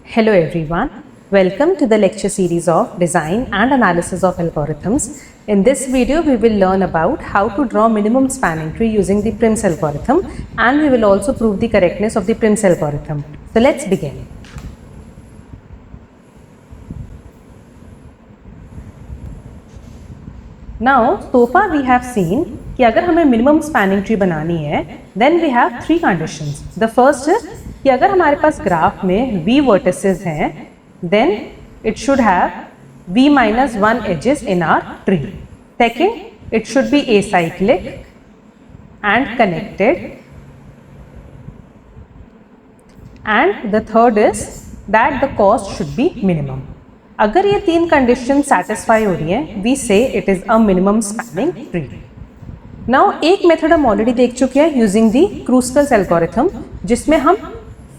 Hello everyone, welcome to the lecture series of Design and Analysis of Algorithms. In this video we will learn about how to draw minimum spanning tree using the Prim's algorithm, and we will also prove the correctness of the Prim's algorithm. So let's begin. Now so far we have seen कि अगर हमें minimum spanning tree बनानी है then we have three conditions. The first is कि अगर हमारे पास graph में v वर्टिसेस हैं then it should have v minus 1 edges in our tree. Second, it should be acyclic and connected. And the third is that the cost should be minimum. अगर ये तीन condition satisfy हो रही हैं we से it is a minimum spanning tree. Now एक method हम already देख चुके हैं यूजिंग दी क्रूस्कल्स एल्गोरिथम, जिसमें हम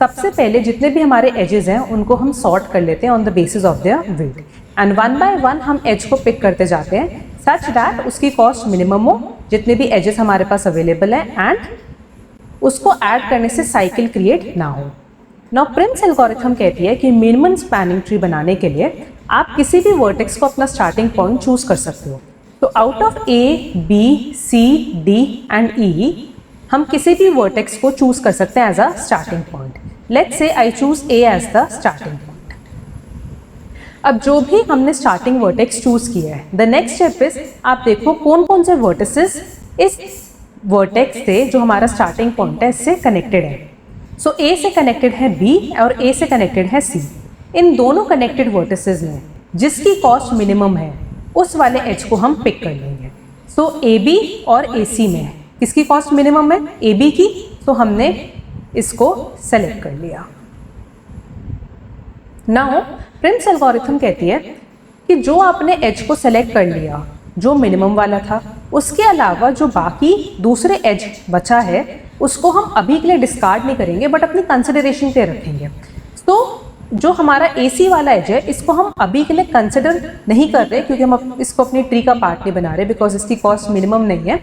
सबसे पहले जितने भी हमारे एजेस हैं उनको हम सॉर्ट कर लेते हैं on the basis of their weight, and one by one हम एज को पिक करते जाते हैं सच दैट उसकी कॉस्ट मिनिमम हो जितने भी एजेस हमारे पास अवेलेबल हैं एंड उसको ऐड करने से साइकिल क्रिएट ना हो. नाउ प्रिम्स एल्गोरिथम कहती है कि मिनिमम स्पैनिंग ट्री बनाने के लिए आप किसी भी वर्टेक्स को अपना स्टार्टिंग पॉइंट चूज कर सकते हो. तो out of A, B, C, D and E हम किसी भी वर्टेक्स को चूज कर सकते हैं as a starting point. Let's say I choose A as the starting point. अब जो भी हमने स्टार्टिंग वर्टेक्स चूज किया है द नेक्स्ट स्टेप इज आप देखो कौन कौन से वर्टिसेस इस वर्टेक्स से जो हमारा स्टार्टिंग पॉइंट है इससे कनेक्टेड है. सो ए से कनेक्टेड है बी और ए से कनेक्टेड है सी. इन दोनों कनेक्टेड वर्टिसेस में जिसकी कॉस्ट मिनिमम है उस वाले एज को हम पिक कर लेंगे. सो ए बी और ए सी में किसकी कॉस्ट मिनिमम है? ए बी की. तो हमने इसको सेलेक्ट कर लिया. नाउ प्रिम्स एल्गोरिथम कहती है कि जो आपने एज को सेलेक्ट कर लिया जो मिनिमम वाला था उसके अलावा जो बाकी दूसरे एज बचा है उसको हम अभी के लिए डिस्कार्ड नहीं करेंगे बट अपनी कंसिडरेशन पे रखेंगे. तो जो हमारा AC वाला एज है इसको हम अभी के लिए कंसिडर नहीं कर रहे क्योंकि हम इसको अपनी ट्री का पार्ट नहीं बना रहे बिकॉज इसकी कॉस्ट मिनिमम नहीं है,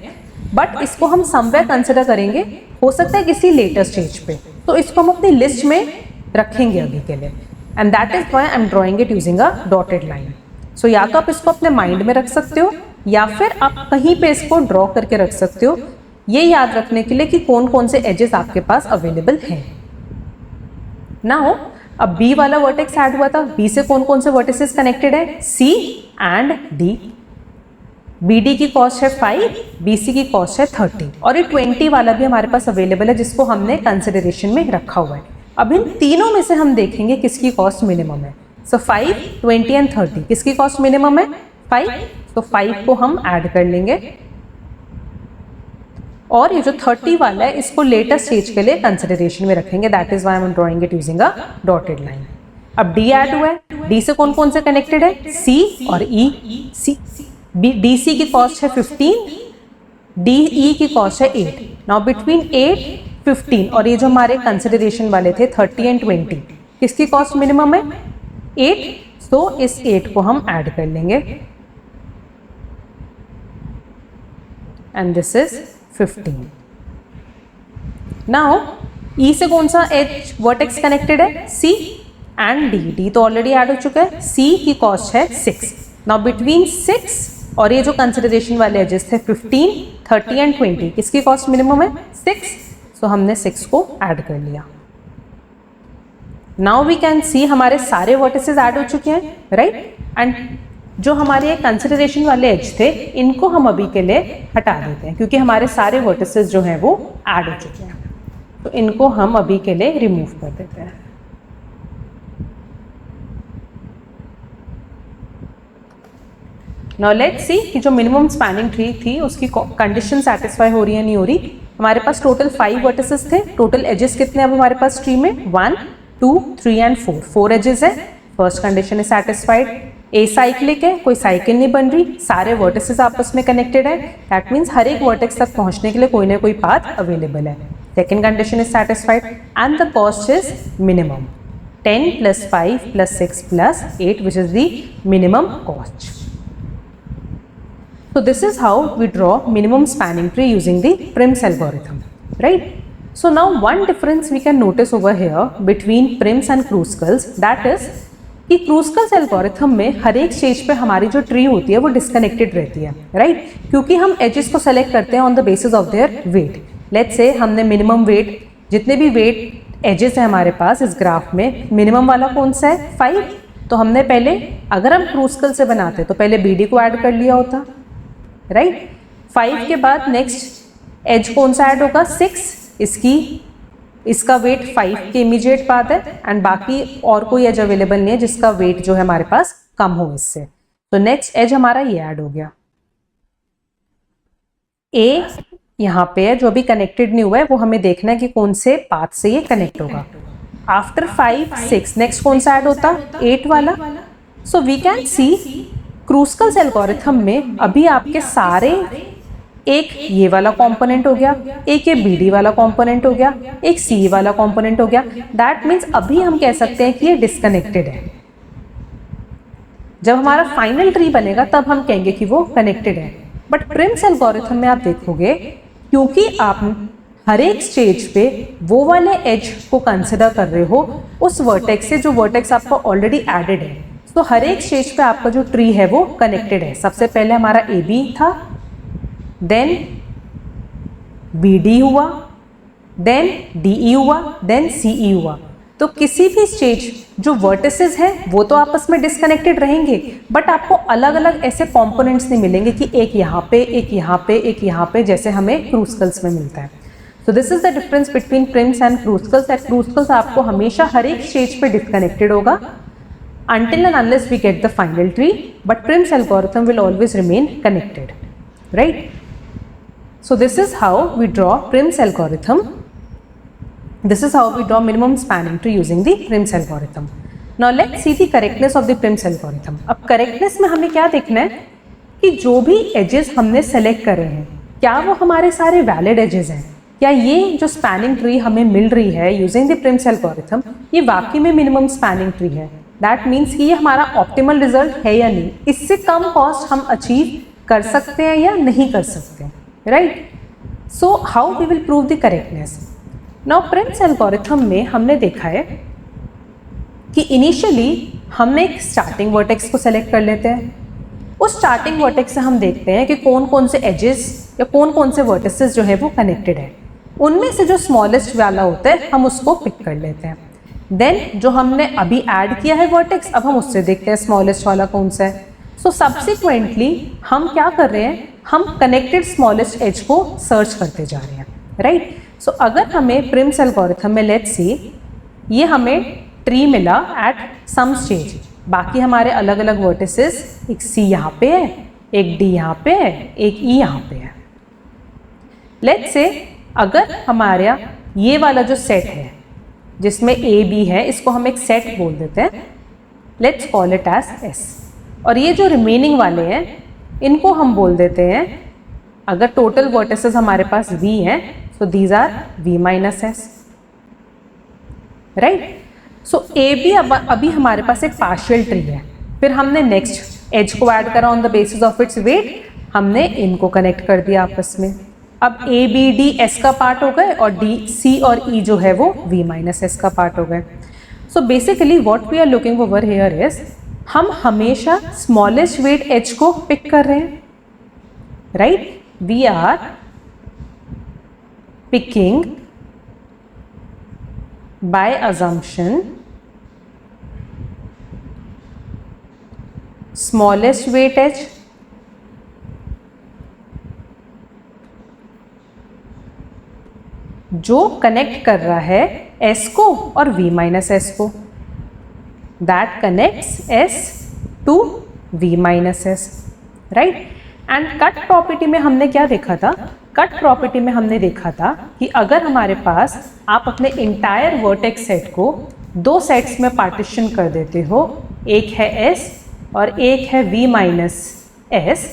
बट इसको हम समवेयर कंसिडर करेंगे, हो सकता है किसी लेटर स्टेज पे. तो इसको हम अपनी लिस्ट में रखेंगे अभी के लिए and that is why I am drawing it using a dotted line. So या तो आप इसको अपने माइंड में रख सकते हो या फिर आप कहीं पे इसको ड्रॉ करके रख सकते हो, ये याद रखने के लिए कि कौन कौन से एजेस आपके पास अवेलेबल हैं. नाउ अब B वाला वर्टेक्स ऐड हुआ था, B से कौन कौन से वर्टिसेस कनेक्टेड है? C and D. BD की कॉस्ट है 5, BC की कॉस्ट है 30 और ये 20 वाला भी हमारे पास अवेलेबल है जिसको हमने कंसिडरेशन में रखा हुआ है. अब इन तीनों में से हम देखेंगे किसकी कॉस्ट मिनिमम है. सो 5, 20 एंड 30 किसकी कॉस्ट मिनिमम है? 5. तो 5 को हम ऐड कर लेंगे और ये जो 30 वाला है इसको लेटर स्टेज के लिए कंसिडरेशन में रखेंगे. That is why I M drawing it using a dotted line. अब D ऐड हुआ है, D से कौन कौन से कनेक्टेड है? C और E. C DC की कॉस्ट है 15, DE की कॉस्ट है 8. नाउ बिटवीन 8, 15 और ये जो हमारे कंसिडरेशन वाले थे 30 एंड 20 किसकी कॉस्ट मिनिमम है? 8. तो इस 8 को हम ऐड कर लेंगे and this is 15. Now E से कौन सा एज वर्टेक्स कनेक्टेड है? C एंड D तो ऑलरेडी ऐड हो चुका है. C की कॉस्ट है 6. नाउ बिटवीन 6 और ये जो कंसिडरेशन वाले एजेस थे 15, 30 एंड 20 किसकी कॉस्ट मिनिमम है? 6. सो हमने 6 को ऐड कर लिया. नाउ वी कैन सी हमारे सारे वर्टिसेस ऐड हो चुके हैं, राइट. एंड जो हमारे कंसिडरेशन वाले एज थे इनको हम अभी के लिए हटा देते हैं क्योंकि हमारे सारे वर्टिसेस जो हैं वो ऐड हो चुके हैं. तो इनको हम अभी के लिए रिमूव कर देते हैं. नाउ लेट्स सी कि जो मिनिमम स्पैनिंग ट्री थी उसकी कंडीशन सेटिस्फाई हो रही है नहीं हो रही. हमारे पास टोटल 5 वर्टिसेस थे. टोटल एजेस कितने अब हमारे पास ट्री में? 1, 2, 3 एंड 4 एजेस है. First condition is satisfied. Acyclic है, कोई साइकिल नहीं बन रही, सारे वर्टिसेस आपस में कनेक्टेड है. दैट मीन्स हर एक वर्टेक्स तक पहुंचने के लिए कोई ना कोई पाथ अवेलेबल है. Second condition is satisfied and the cost is minimum. 10 + 5 + 6 + 8 which is the minimum cost. So this is how we draw minimum spanning tree using the Prim's algorithm, right? So now one difference we can notice over here between Prim's and Kruskal's, that is कि क्रूस्कल्स algorithm में हर एक stage पे हमारी जो tree होती है वो disconnected रहती है, राइट? क्योंकि हम एजेस को सेलेक्ट करते हैं on the basis of their weight. Let's say हमने मिनिमम वेट, जितने भी वेट एजेस हैं हमारे पास इस ग्राफ में, मिनिमम वाला कौन सा है? 5। तो हमने पहले, अगर हम क्रूस्कल से बनाते तो पहले बी डी को ऐड कर लिया होता, राइट? 5 के बाद नेक्स्ट एज कौन सा ऐड होगा? 6। इसका वेट 5 के इमीडिएट बाद है एंड बाकी और कोई एज अवेलेबल नहीं है जिसका वेट जो है हमारे पास कम हो इससे। तो नेक्स्ट एज हमारा ये ऐड हो गया। ए यहाँ पे है जो अभी कनेक्टेड नहीं हुआ है, वो हमें देखना है कि कौन से पाथ से ये कनेक्ट होगा। आफ्टर 5, 6 नेक्स्ट कौन सा ऐड होता? 8 वाला। So we can see Kruskal's algorithm में अभी आपके सारे, एक ये वाला कंपोनेंट हो गया, एक ये बी डी वाला कंपोनेंट हो गया, एक सी वाला कंपोनेंट हो गया। दैट मीन्स अभी हम कह सकते हैं कि ये डिस्कनेक्टेड है। जब हमारा फाइनल ट्री बनेगा तब हम कहेंगे कि वो कनेक्टेड है। बट प्रिम्स एल्गोरिथम में आप देखोगे, क्योंकि आप हर एक स्टेज पे वो वाले एज को कंसिडर कर रहे हो उस वर्टेक्स से जो वर्टेक्स आपका ऑलरेडी एडेड है, तो हर एक स्टेज पे आपका जो ट्री है वो कनेक्टेड है। सबसे पहले हमारा ए बी था, देन बी डी हुआ, देन डी ई हुआ, देन सी ई हुआ। तो किसी भी स्टेज जो वर्टिसेस हैं वो तो आपस में डिस्कनेक्टेड रहेंगे, बट आपको अलग अलग ऐसे कंपोनेंट्स नहीं मिलेंगे कि एक यहाँ पे, एक यहाँ पे, एक यहाँ पे, जैसे हमें क्रूस्कल्स में मिलता है। So this is the difference between Prim's and Kruskal's. At Kruskal's आपको हमेशा हर एक स्टेज पे डिस्कनेक्टेड होगा until and unless we get the final tree, but Prim's algorithm will always remain connected, right? So this is how we draw Prim's algorithm. This is how we draw minimum spanning tree using the Prim's algorithm. Now let's see the correctness of the Prim's algorithm. अब correctness में हमें क्या देखना है कि जो भी edges हमने select करे हैं, क्या वो हमारे सारे valid edges हैं? क्या ये जो spanning tree हमें मिल रही है using the Prim's algorithm, ये वाकई में minimum spanning tree है? That means कि ये हमारा optimal result है या नहीं? इससे कम cost हम achieve कर सकते हैं या नहीं कर सकते, right? So how we will prove the correctness? Now Prim's algorithm में हमने देखा है कि इनिशियली हम एक स्टार्टिंग वर्टेक्स को सेलेक्ट कर लेते हैं। उस स्टार्टिंग वर्टेक्स से हम देखते हैं कि कौन कौन से एजेस या कौन कौन से वर्टिसेस जो है वो कनेक्टेड है। उनमें से जो स्मॉलेस्ट वाला होता है हम उसको पिक कर लेते हैं। देन जो हमने अभी ऐड किया है वर्टेक्स, अब हम उससे देखते हैं स्मॉलेस्ट वाला कौन सा है। सो सब्सिक्वेंटली हम क्या कर रहे हैं, हम कनेक्टेड स्मॉलेस्ट एज को सर्च करते जा रहे हैं, राइट? सो अगर हमें प्रिम्स एल्गोरिथम में लेट्स सी ये हमें ट्री मिला एट सम स्टेज, बाकी हमारे अलग अलग वर्टिसेस, एक सी यहाँ पे है, एक डी यहाँ पे है, एक ई यहाँ पे है। लेट्स से अगर हमारा ये वाला जो सेट है जिसमें ए बी है, इसको हम एक सेट बोल देते हैं, let's call it as S. और ये जो रिमेनिंग वाले हैं इनको हम बोल देते हैं, अगर टोटल वर्टिसेस हमारे पास वी हैं, so these are V minus S, right? So A B अभी हमारे पास एक पार्शियल ट्री है, फिर हमने नेक्स्ट एज को ऐड करा on the basis of its weight, हमने इनको कनेक्ट कर दिया आपस में। अब ए बी डी एस का पार्ट हो गए और डी सी और ई जो है वो वी माइनस एस का पार्ट हो गए। So basically what we are looking over here is, हम हमेशा स्मॉलेस्ट वेट एज को पिक कर रहे हैं, right? We are picking by assumption smallest weight edge जो कनेक्ट कर रहा है S को और V माइनस एस को, that connects S to V minus S, right? And cut property में हमने क्या देखा था? कट प्रॉपर्टी में हमने देखा था कि अगर हमारे पास आप अपने इंटायर वर्टेक्स सेट को दो सेट्स में पार्टीशन कर देते हो, एक है S और एक है V माइनस एस,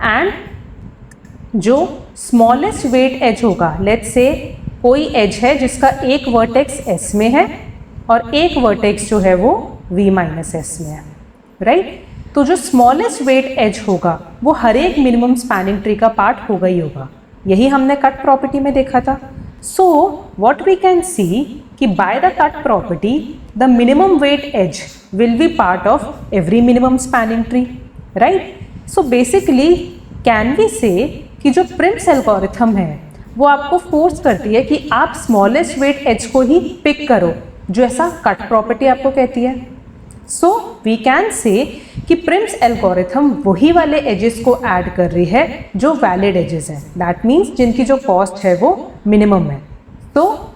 एंड जो स्मॉलेस्ट वेट एज होगा, लेट्स से कोई एज है जिसका एक वर्टेक्स S में है और एक वर्टेक्स जो है वो V माइनस एस में है, राइट? तो जो स्मॉलेस्ट वेट एज होगा वो हर एक मिनिमम स्पैनिंग ट्री का पार्ट होगा ही होगा। यही हमने कट प्रॉपर्टी में देखा था। So what we can see कि by the cut property the minimum weight edge will be part of every minimum spanning tree, right? So basically can we say कि जो Prim's algorithm है वो आपको force करती है कि आप स्मॉलेस्ट वेट एज को ही पिक करो, जो ऐसा कट प्रॉपर्टी आपको कहती है. सो वी कैन से कि Prim's एल्गोरिथम वही वाले एजेस को ऐड कर रही है जो वैलिड एजेस हैं, दैट मीन्स जिनकी जो कॉस्ट है वो मिनिमम है. तो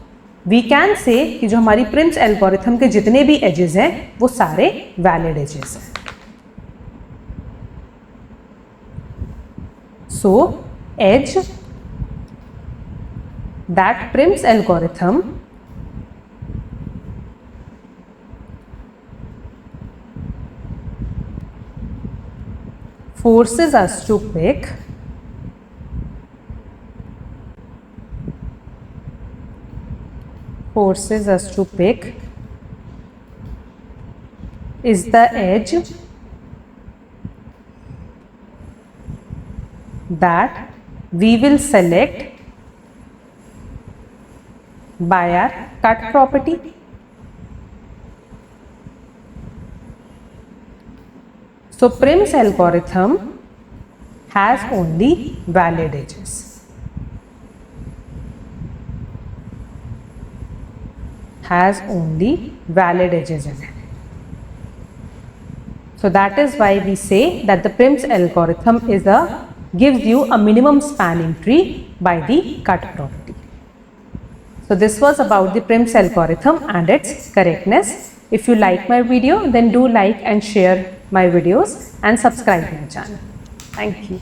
वी कैन से कि जो हमारी Prim's एल्गोरिथम के जितने भी एजेस हैं वो सारे वैलिड एजेस हैं. So edge that Prim's algorithm forces us to pick is the edge that we will select by our cut property. So Prim's algorithm has only valid edges. In it. So that is why we say that the Prim's algorithm gives you a minimum spanning tree by the cut property. So this was about the Prim's algorithm and its correctness. If you like my video, then do like and share my videos and subscribe my channel. Thank you.